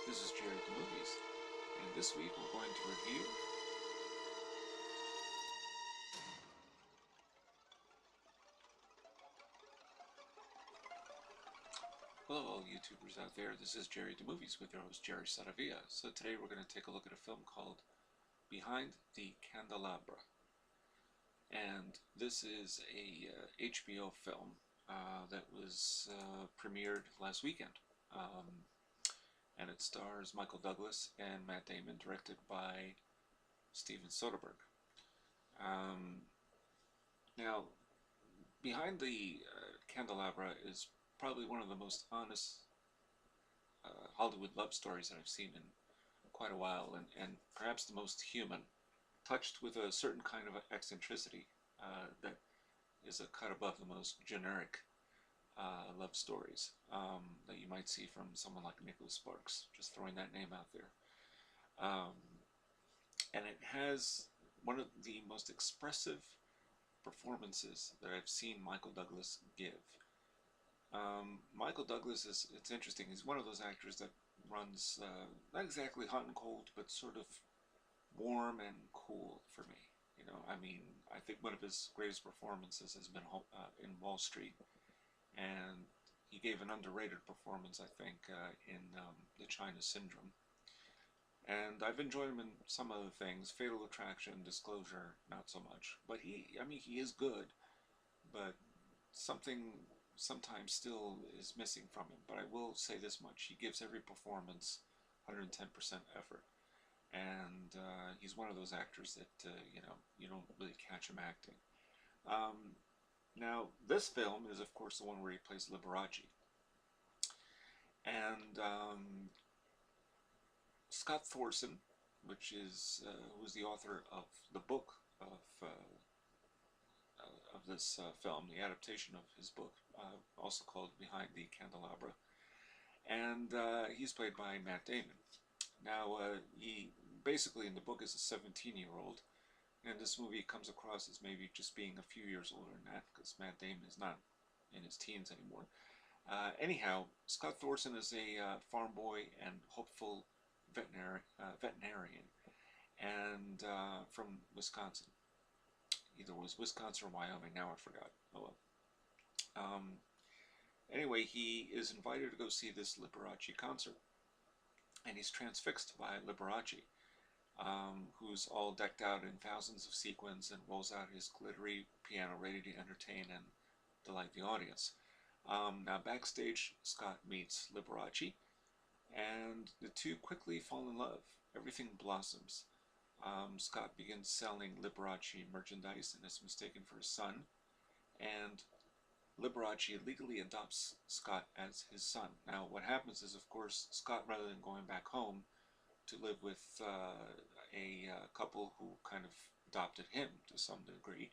This is Jerry the Movies, and this week we're going to review Hello all YouTubers out there, this is Jerry the Movies with your host Jerry Saravia. So today we're going to take a look at a film called Behind the Candelabra. And this is a HBO film that was premiered last weekend. And it stars Michael Douglas and Matt Damon, directed by Steven Soderbergh. Now, Behind the Candelabra is probably one of the most honest Hollywood love stories that I've seen in quite a while, and perhaps the most human, touched with a certain kind of eccentricity that is a cut above the most generic love stories that you might see from someone like Nicholas Sparks, just throwing that name out there. And it has one of the most expressive performances that I've seen Michael Douglas give. Michael Douglas it's interesting, he's one of those actors that runs not exactly hot and cold, but sort of warm and cool for me. You know, I mean, I think one of his greatest performances has been in Wall Street, and he gave an underrated performance, I think, in The China Syndrome. And I've enjoyed him in some other things, Fatal Attraction, Disclosure, not so much. But he is good, but something sometimes still is missing from him. But I will say this much: he gives every performance 110% effort, and he's one of those actors that you don't really catch him acting. Now, this film is, of course, the one where he plays Liberace, and Scott Thorson, who's the author of the book of this film, the adaptation of his book, also called Behind the Candelabra, and he's played by Matt Damon. Now, he basically in the book is a 17-year-old, and this movie comes across as maybe just being a few years older than that, because Matt Damon is not in his teens anymore. Anyhow, Scott Thorson is a farm boy and hopeful veterinarian, and from Wisconsin. Either it was Wisconsin or Wyoming, now I forgot. Oh well. Anyway, he is invited to go see this Liberace concert, and he's transfixed by Liberace, who's all decked out in thousands of sequins and rolls out his glittery piano ready to entertain and delight the audience. Now backstage, Scott meets Liberace, and the two quickly fall in love. Everything blossoms. Scott begins selling Liberace merchandise and is mistaken for his son, and Liberace legally adopts Scott as his son. Now, what happens is, of course, Scott, rather than going back home to live with a couple who kind of adopted him to some degree,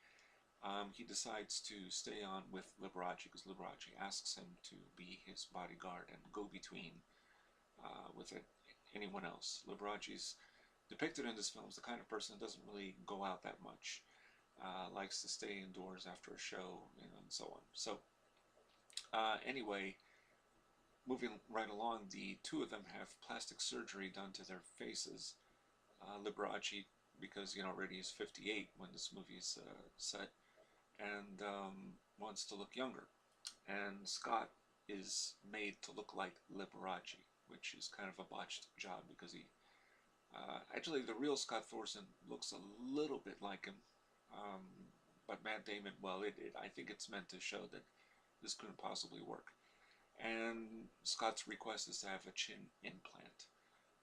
he decides to stay on with Liberace because Liberace asks him to be his bodyguard and go-between with anyone else. Liberace's depicted in this film is the kind of person that doesn't really go out that much, likes to stay indoors after a show, and so on. So, anyway, moving right along, the two of them have plastic surgery done to their faces. Liberace, because already he's 58 when this movie is set, and wants to look younger. And Scott is made to look like Liberace, which is kind of a botched job because he actually, the real Scott Thorson looks a little bit like him, but Matt Damon, well, I think it's meant to show that this couldn't possibly work. And Scott's request is to have a chin implant.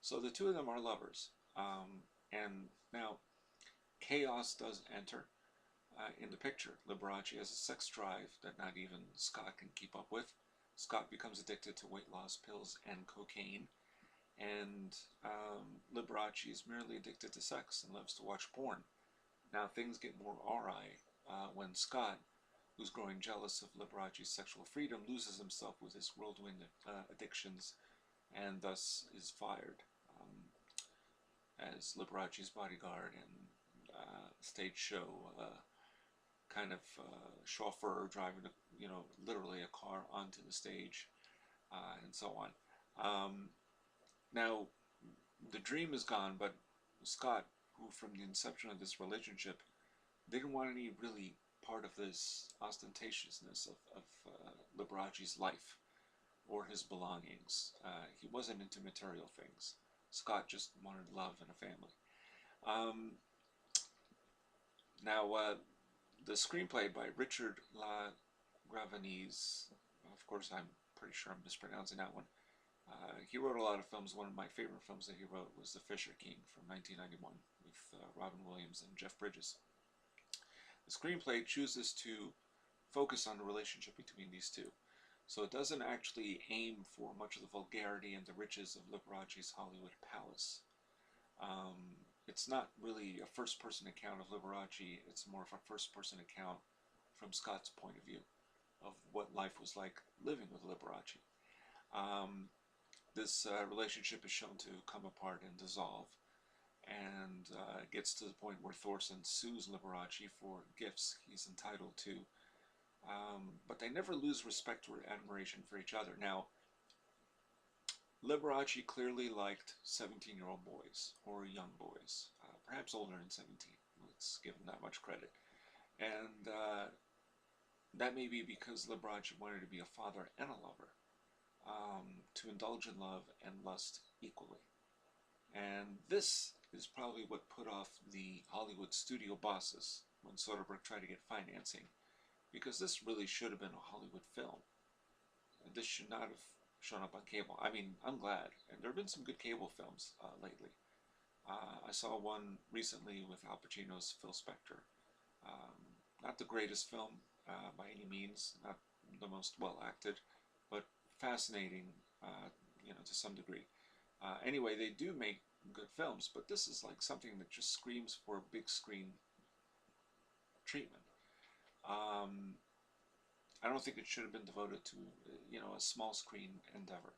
So the two of them are lovers. And now, chaos does enter in the picture. Liberace has a sex drive that not even Scott can keep up with. Scott becomes addicted to weight loss pills and cocaine. And Liberace is merely addicted to sex and loves to watch porn. Now things get more awry when Scott, who's growing jealous of Liberace's sexual freedom, loses himself with his whirlwind addictions and thus is fired as Liberace's bodyguard and stage show kind of chauffeur driving literally a car onto the stage and so on. Now, the dream is gone, but Scott, who from the inception of this relationship didn't want any really part of this ostentatiousness of Liberace's life or his belongings. He wasn't into material things. Scott just wanted love and a family. Um, now, the screenplay by Richard LaGravenese, of course, I'm pretty sure I'm mispronouncing that one. He wrote a lot of films. One of my favorite films that he wrote was The Fisher King from 1991 with Robin Williams and Jeff Bridges. The screenplay chooses to focus on the relationship between these two. So it doesn't actually aim for much of the vulgarity and the riches of Liberace's Hollywood palace. It's not really a first-person account of Liberace. It's more of a first-person account from Scott's point of view of what life was like living with Liberace. This relationship is shown to come apart and dissolve, and gets to the point where Thorson sues Liberace for gifts he's entitled to, but they never lose respect or admiration for each other. Now, Liberace clearly liked 17-year-old boys, or young boys, perhaps older than 17. Let's give him that much credit. And that may be because Liberace wanted to be a father and a lover, to indulge in love and lust equally. And this is probably what put off the Hollywood studio bosses when Soderbergh tried to get financing, because this really should have been a Hollywood film. This should not have shown up on cable. I mean, I'm glad. And there have been some good cable films lately. I saw one recently with Al Pacino's Phil Spector. Not the greatest film by any means, not the most well acted, but fascinating, to some degree. Anyway, they do make good films, but this is like something that just screams for big screen treatment. I don't think it should have been devoted to, a small screen endeavor.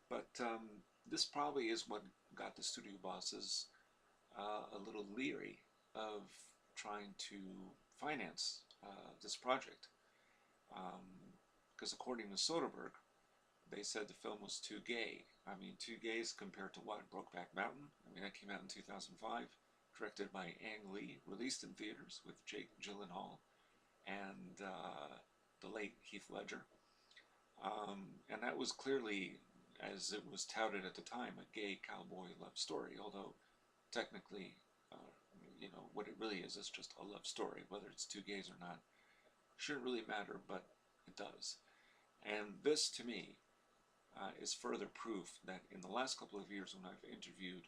But this probably is what got the studio bosses a little leery of trying to finance this project. Because according to Soderbergh, they said the film was too gay. I mean, too gay is compared to what? Brokeback Mountain? I mean, that came out in 2005, directed by Ang Lee, released in theaters with Jake Gyllenhaal and the late Heath Ledger. And that was clearly, as it was touted at the time, a gay cowboy love story, although technically, what it really is just a love story. Whether it's two gays or not shouldn't really matter, but it does. And this, to me, is further proof that in the last couple of years, when I've interviewed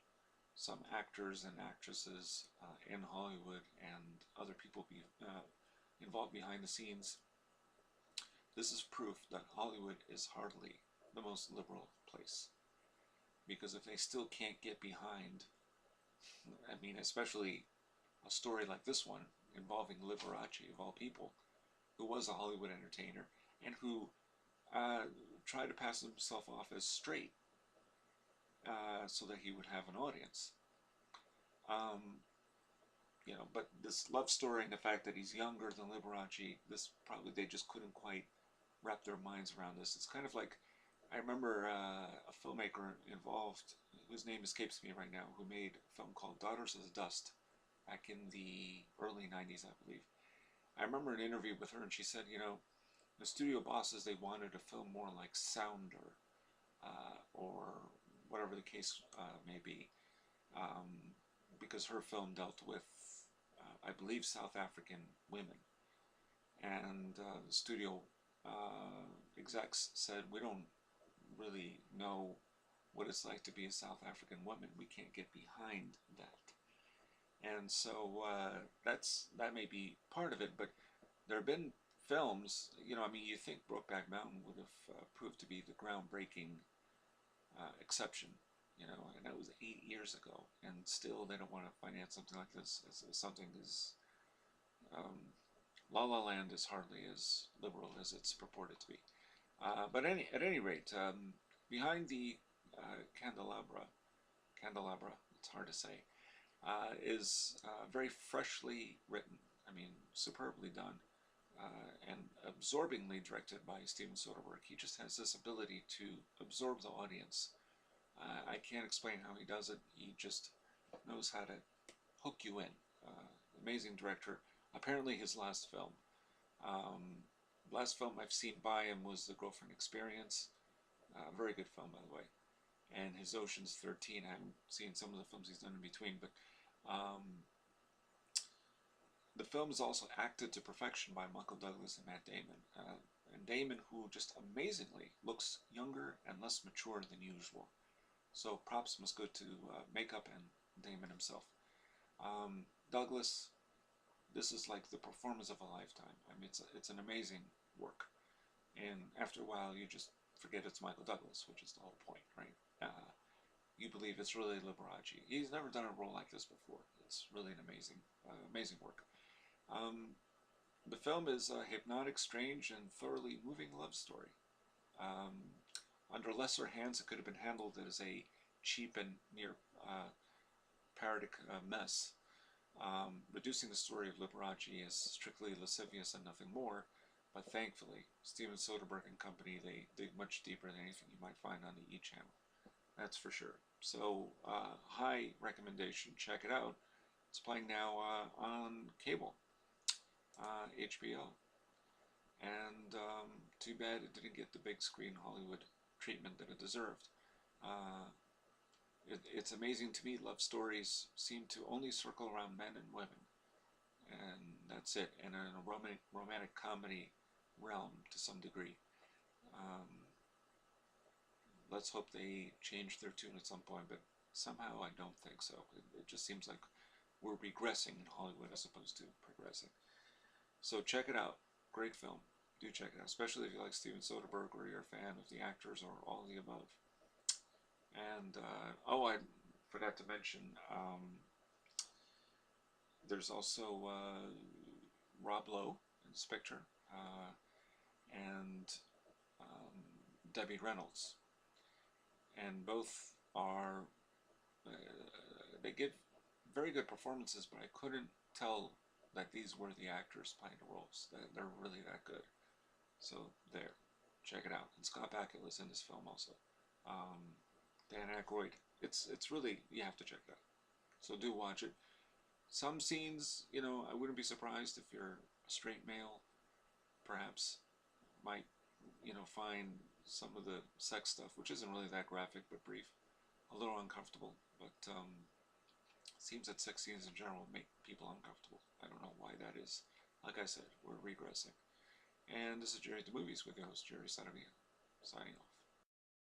some actors and actresses in Hollywood and other people involved behind the scenes, this is proof that Hollywood is hardly the most liberal place. Because if they still can't get behind, I mean, especially a story like this one involving Liberace, of all people, who was a Hollywood entertainer and who tried to pass himself off as straight so that he would have an audience. But this love story and the fact that he's younger than Liberace, they just couldn't quite wrap their minds around this. It's kind of like, I remember a filmmaker involved, whose name escapes me right now, who made a film called Daughters of the Dust back in the early 90s, I believe. I remember an interview with her, and she said, the studio bosses, they wanted a film more like Sounder, or whatever the case may be, because her film dealt with, I believe, South African women. And the studio execs said, we don't really know what it's like to be a South African woman. We can't get behind that. And so that may be part of it, but there have been films, you think Brokeback Mountain would have proved to be the groundbreaking exception, and that was 8 years ago, and still they don't want to finance something like this. Something as La La Land is hardly as liberal as it's purported to be. But at any rate, Behind the Candelabra, it's hard to say, is very freshly written. I mean, superbly done, and absorbingly directed by Steven Soderbergh. He just has this ability to absorb the audience I can't explain how he does it. He just knows how to hook you in. Amazing director. Apparently his last film. Last film I've seen by him was The Girlfriend Experience. Very good film, by the way. And his Ocean's 13. I haven't seen some of the films he's done in between, but the film is also acted to perfection by Michael Douglas and Matt Damon. And Damon, who just amazingly looks younger and less mature than usual. So props must go to makeup and Damon himself. Douglas, this is like the performance of a lifetime. I mean, it's an amazing work. And after a while, you just forget it's Michael Douglas, which is the whole point, right? You believe it's really Liberace. He's never done a role like this before. It's really an amazing work. The film is a hypnotic, strange, and thoroughly moving love story. Under lesser hands, it could have been handled as a cheap and near parodic mess, reducing the story of Liberace as strictly lascivious and nothing more. But thankfully, Steven Soderbergh and company, they dig much deeper than anything you might find on the E! Channel. That's for sure. So, high recommendation. Check it out. It's playing now on cable, HBO. And too bad it didn't get the big screen Hollywood treatment that it deserved. It's amazing to me. Love stories seem to only circle around men and women. And that's it. And in a romantic comedy realm to some degree. Let's hope they change their tune at some point, but somehow I don't think so. It just seems like we're regressing in Hollywood as opposed to progressing. So check it out. Great film. Do check it out, especially if you like Steven Soderbergh or you're a fan of the actors or all the above. And, I forgot to mention, there's also Rob Lowe, Spectre, and Debbie Reynolds. And both are, they give very good performances, but I couldn't tell that these were the actors playing the roles. They're really that good. So there, check it out. And Scott Bakula is in this film also. Dan Aykroyd. It's really, you have to check it out. So do watch it. Some scenes, I wouldn't be surprised if you're a straight male, perhaps, might, find some of the sex stuff, which isn't really that graphic but brief, a little uncomfortable. But seems that sex scenes in general make people uncomfortable. I don't know why that is. Like I said, we're regressing. And this is Jerry at the Movies with your host, Jerry Saravia, signing off.